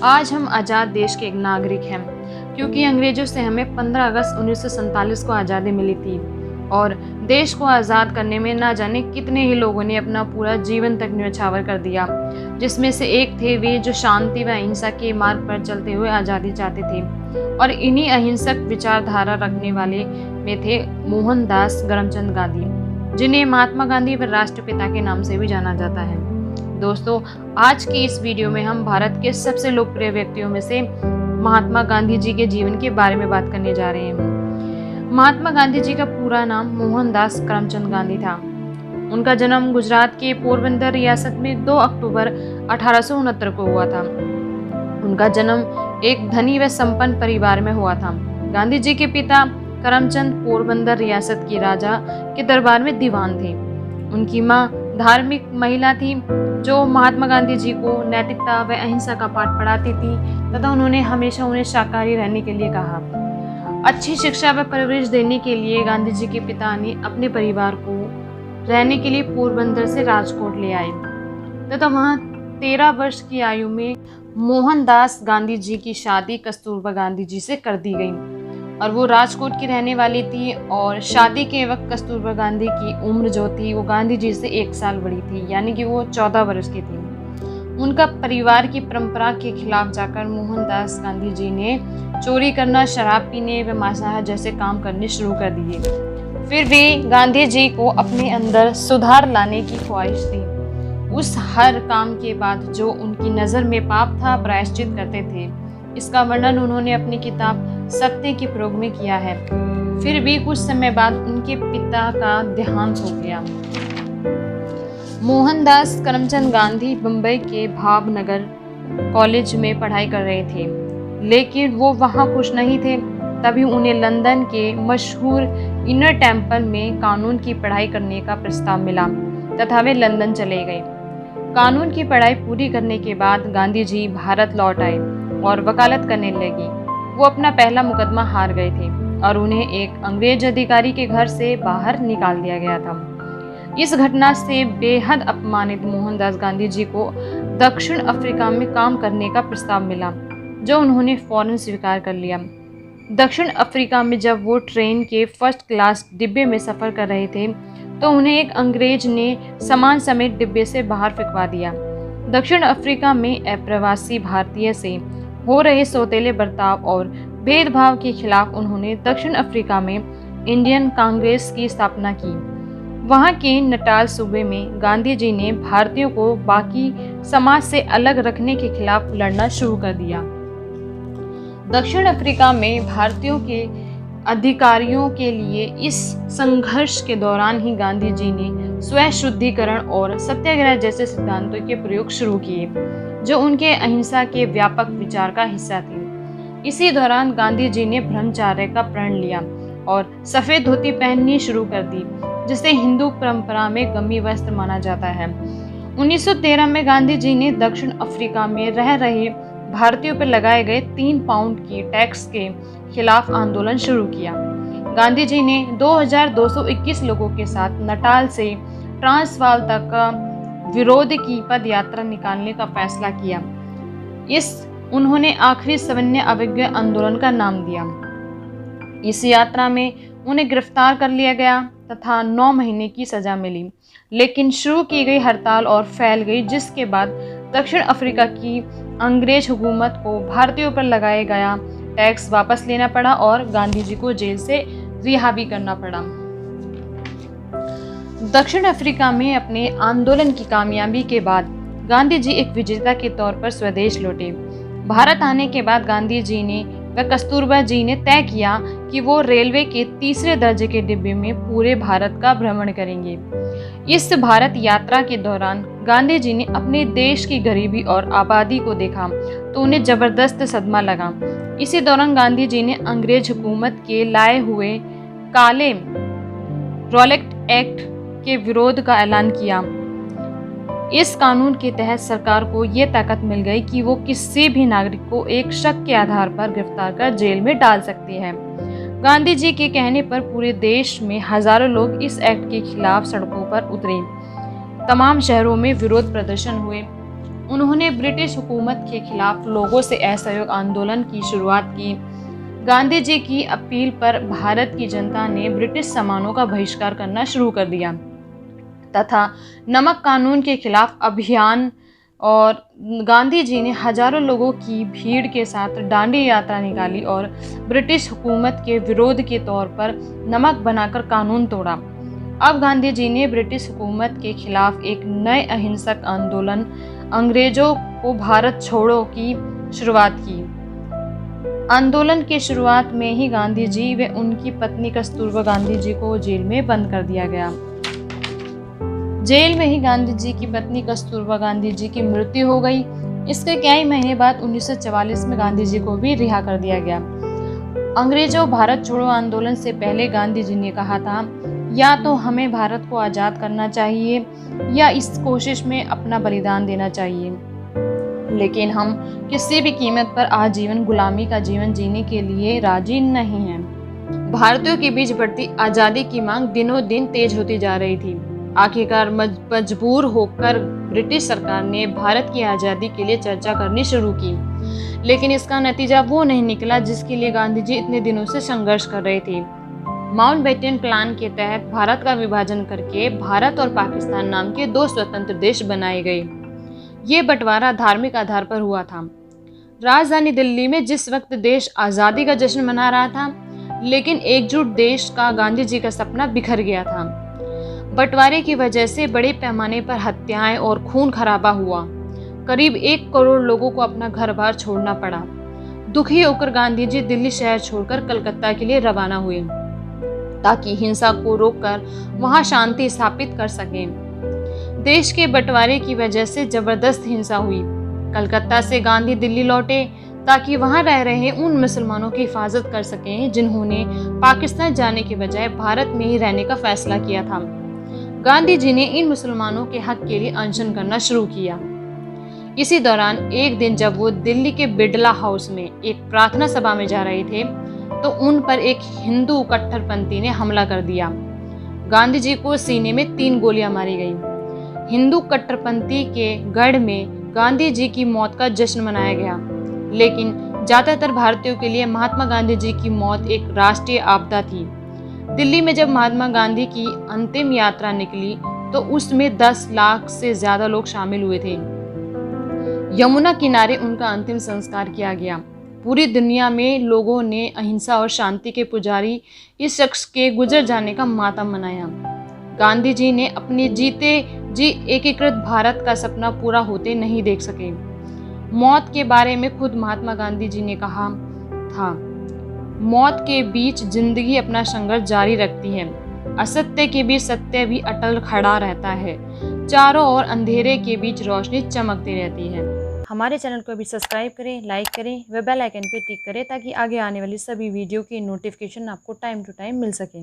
आज हम आज़ाद देश के एक नागरिक हैं क्योंकि अंग्रेजों से हमें 15 अगस्त 1947 को आज़ादी मिली थी और देश को आज़ाद करने में ना जाने कितने ही लोगों ने अपना पूरा जीवन तक न्यौछावर कर दिया, जिसमें से एक थे वे जो शांति व अहिंसा के मार्ग पर चलते हुए आज़ादी चाहते थे। और इन्हीं अहिंसक विचारधारा रखने वाले में थे मोहनदास करमचंद गांधी, जिन्हें महात्मा गांधी व राष्ट्रपिता के नाम से भी जाना जाता है। दोस्तों, आज की इस वीडियो में हम भारत के सबसे लोकप्रिय व्यक्तियों में से महात्मा गांधी जी के जीवन के बारे में बात करने जा रहे हैं। महात्मा गांधी जी का पूरा नाम मोहनदास करमचंद गांधी था। उनका जन्म गुजरात के पोरबंदर रियासत में 2 अक्टूबर 1869 को हुआ था। उनका जन्म एक धनी व संपन्न परिवार में हुआ था। गांधी जी के पिता करमचंद पोरबंदर रियासत की राजा के दरबार में दीवान थे। उनकी मां धार्मिक महिला थी जो महात्मा गांधी जी को नैतिकता व अहिंसा का पाठ पढ़ाती थी तथा उन्होंने हमेशा उन्हें शाकाहारी रहने के लिए कहा। अच्छी शिक्षा व परवरिश देने के लिए गांधी जी के पिता ने अपने परिवार को रहने के लिए पोरबंदर से राजकोट ले आए तथा वहां 13 वर्ष की आयु में मोहनदास गांधी जी की शादी कस्तूरबा गांधी जी से कर दी गई और वो राजकोट की रहने वाली थी। और शादी के वक्त कस्तूरबा गांधी की उम्र जो थी वो गांधी जी से 1 साल बड़ी थी, यानी कि वो 14 वर्ष की थी। उनका परिवार की परंपरा के खिलाफ जाकर मोहनदास गांधी जी ने चोरी करना, शराब पीने व मांसाहार जैसे काम करने शुरू कर दिए। फिर भी गांधी जी को अपने अंदर सुधार लाने की ख्वाहिश थी। उस हर काम के बाद जो उनकी नज़र में पाप था प्रायश्चित करते थे। इसका वर्णन उन्होंने अपनी किताब सत्य की प्रयोग में किया है। फिर भी कुछ समय बाद उनके पिता का देहांत हो गया। मोहनदास करमचंद गांधी मुंबई के भावनगर कॉलेज में पढ़ाई कर रहे थे, लेकिन वो वहाँ खुश नहीं थे। तभी उन्हें लंदन के मशहूर इनर टेम्पल में कानून की पढ़ाई करने का प्रस्ताव मिला तथा वे लंदन चले गए। कानून की पढ़ाई पूरी करने के बाद गांधी जी भारत लौट आए और वकालत करने लगी। वो अपना पहला मुकदमा हार गए थे और उन्हें एक अंग्रेज अधिकारी के घर से बाहर निकाल दिया गया था। इस घटना से बेहद अपमानित मोहनदास गांधी जी को दक्षिण अफ्रीका में काम करने का प्रस्ताव मिला, जो उन्होंने फौरन स्वीकार कर लिया। दक्षिण अफ्रीका में जब वो ट्रेन के फर्स्ट क्लास डिब्बे में सफ़र कर रहे थे तो उन्हें एक अंग्रेज ने सामान समेत डिब्बे से बाहर फेंकवा दिया। दक्षिण अफ्रीका में अप्रवासी भारतीय से हो रहे सौतेले बर्ताव और भेदभाव के खिलाफ उन्होंने दक्षिण अफ्रीका में इंडियन कांग्रेस की स्थापना की। वहां के नटाल सूबे में गांधी जी ने भारतीयों को बाकी समाज से अलग रखने के खिलाफ लड़ना शुरू कर दिया। दक्षिण अफ्रीका में भारतीयों के अधिकारियों के लिए इस संघर्ष के दौरान ही गांधी जी ने स्व शुद्धिकरण और सत्याग्रह जैसे सिद्धांतों के प्रयोग शुरू किए, जो उनके अहिंसा के व्यापक विचार का हिस्सा थे। इसी दौरान गांधी जी ने ब्रह्मचर्य का प्रण लिया और सफ़ेद धोती पहननी शुरू कर दी, जिसे हिंदू परंपरा में गमी वस्त्र माना जाता है। 1913 में गांधी जी ने दक्षिण अफ्रीका में रह रहे भारतीयों पर लगाए गए 3 पाउंड की टैक्स के खिलाफ आंदोलन शुरू किया। गांधी जी ने 2221 लोगों के साथ नटाल से ट्रांसवाल तक का विरोध की पद यात्रा निकालने का फैसला किया। उन्होंने आखिरी सविनय अवज्ञा आंदोलन का नाम दिया। इस यात्रा में उन्हें गिरफ्तार कर लिया गया तथा 9 महीने की सजा मिली, लेकिन शुरू की गई हड़ताल और फैल गई, जिसके बाद दक्षिण अफ्रीका की अंग्रेज हुकूमत को भारतीयों पर लगाया गया टैक्स वापस लेना पड़ा और गांधी जी को जेल से रिहा भी करना पड़ा। दक्षिण अफ्रीका में अपने आंदोलन की कामयाबी के बाद गांधी जी एक विजेता के तौर पर स्वदेश लौटे। भारत आने के बाद गांधी जी ने व कस्तूरबा जी ने तय किया कि वो रेलवे के 3रे दर्जे के डिब्बे में पूरे भारत का भ्रमण करेंगे। इस भारत यात्रा के दौरान गांधी जी ने अपने देश की गरीबी और आबादी को देखा तो उन्हें जबरदस्त सदमा लगा। इसी दौरान गांधी जी ने अंग्रेज हुकूमत के लाए हुए काले रॉलेट एक्ट के विरोध का ऐलान किया। इस कानून के तहत सरकार को ये ताकत मिल गई कि वो किसी भी नागरिक को एक शक के आधार पर गिरफ्तार कर जेल में डाल सकती है। गांधी जी के कहने पर पूरे देश में हजारों लोग इस एक्ट के खिलाफ सड़कों पर उतरे। तमाम शहरों में विरोध प्रदर्शन हुए। उन्होंने ब्रिटिश हुकूमत के खिलाफ लोगों से असहयोग आंदोलन की शुरुआत की। गांधी जी की अपील पर भारत की जनता ने ब्रिटिश सामानों का बहिष्कार करना शुरू कर दिया तथा नमक कानून के खिलाफ अभियान, और गांधी जी ने हजारों लोगों की भीड़ के साथ डांडी यात्रा निकाली और ब्रिटिश हुकूमत के विरोध के तौर पर नमक बनाकर कानून तोड़ा। अब गांधी जी ने ब्रिटिश हुकूमत के खिलाफ एक नए अहिंसक आंदोलन, अंग्रेजों को भारत छोड़ो की शुरुआत की। आंदोलन के शुरुआत में ही गांधी जी व उनकी पत्नी कस्तूरबा गांधी जी को जेल में बंद कर दिया गया। जेल में ही गांधी जी की पत्नी कस्तूरबा गांधी जी की मृत्यु हो गई। इसके कई महीने बाद 1944 में गांधी जी को भी रिहा कर दिया गया। अंग्रेजों भारत छोड़ो आंदोलन से पहले गांधी जी ने कहा था, या तो हमें भारत को आज़ाद करना चाहिए या इस कोशिश में अपना बलिदान देना चाहिए, लेकिन हम किसी भी कीमत पर आजीवन गुलामी का जीवन जीने के लिए राजी नहीं हैं। भारतीयों के बीच बढ़ती आज़ादी की मांग दिनों दिन तेज होती जा रही थी। आखिरकार मजबूर होकर ब्रिटिश सरकार ने भारत की आज़ादी के लिए चर्चा करनी शुरू की, लेकिन इसका नतीजा वो नहीं निकला जिसके लिए गांधी जी इतने दिनों से संघर्ष कर रहे थे। माउंटबेटन प्लान के तहत भारत का विभाजन करके भारत और पाकिस्तान नाम के दो स्वतंत्र देश बनाए गए। ये बंटवारा धार्मिक आधार पर हुआ था। राजधानी दिल्ली में जिस वक्त देश आज़ादी का जश्न मना रहा था, लेकिन एकजुट देश का गांधी जी का सपना बिखर गया था। बंटवारे की वजह से बड़े पैमाने पर हत्याएं और खून खराबा हुआ। करीब 1 करोड़ लोगों को अपना घर बार छोड़ना पड़ा। दुखी होकर गांधी जी दिल्ली शहर छोड़कर कलकत्ता के लिए रवाना हुए ताकि हिंसा को रोककर वहां शांति स्थापित कर सकें। देश के बंटवारे की वजह से जबरदस्त हिंसा हुई। कलकत्ता से गांधी दिल्ली लौटे ताकि वहां रह रहे उन मुसलमानों की हिफाजत कर सकें जिन्होंने पाकिस्तान जाने के बजाय भारत में ही रहने का फैसला किया था। गांधी जी ने इन मुसलमानों के हक के लिए अनशन करना शुरू किया। इसी दौरान एक दिन जब वो दिल्ली के बिड़ला हाउस में एक प्रार्थना सभा में जा रहे थे तो उन पर एक हिंदू कट्टरपंथी ने हमला कर दिया। गांधी जी को सीने में 3 गोलियां मारी गईं। हिंदू कट्टरपंथी के गढ़ में गांधी जी की मौत का जश्न मनाया गया, लेकिन ज्यादातर भारतीयों के लिए महात्मा गांधी जी की मौत एक राष्ट्रीय आपदा थी। दिल्ली में जब महात्मा गांधी की अंतिम यात्रा निकली तो उसमें 10 लाख से ज्यादा लोग शामिल हुए थे। यमुना किनारे उनका अंतिम संस्कार किया गया। पूरी दुनिया में लोगों ने अहिंसा और शांति के पुजारी इस शख्स के गुजर जाने का मातम मनाया। गांधी जी ने अपने जीते जी एकीकृत भारत का सपना पूरा होते नहीं देख सके। मौत के बारे में खुद महात्मा गांधी जी ने कहा था, मौत के बीच जिंदगी अपना संघर्ष जारी रखती है, असत्य के बीच सत्य भी अटल खड़ा रहता है, चारों ओर अंधेरे के बीच रोशनी चमकती रहती है। हमारे चैनल को भी सब्सक्राइब करें, लाइक करें व बेल आइकन पर टिक करें ताकि आगे आने वाली सभी वीडियो की नोटिफिकेशन आपको टाइम टू टाइम मिल सके।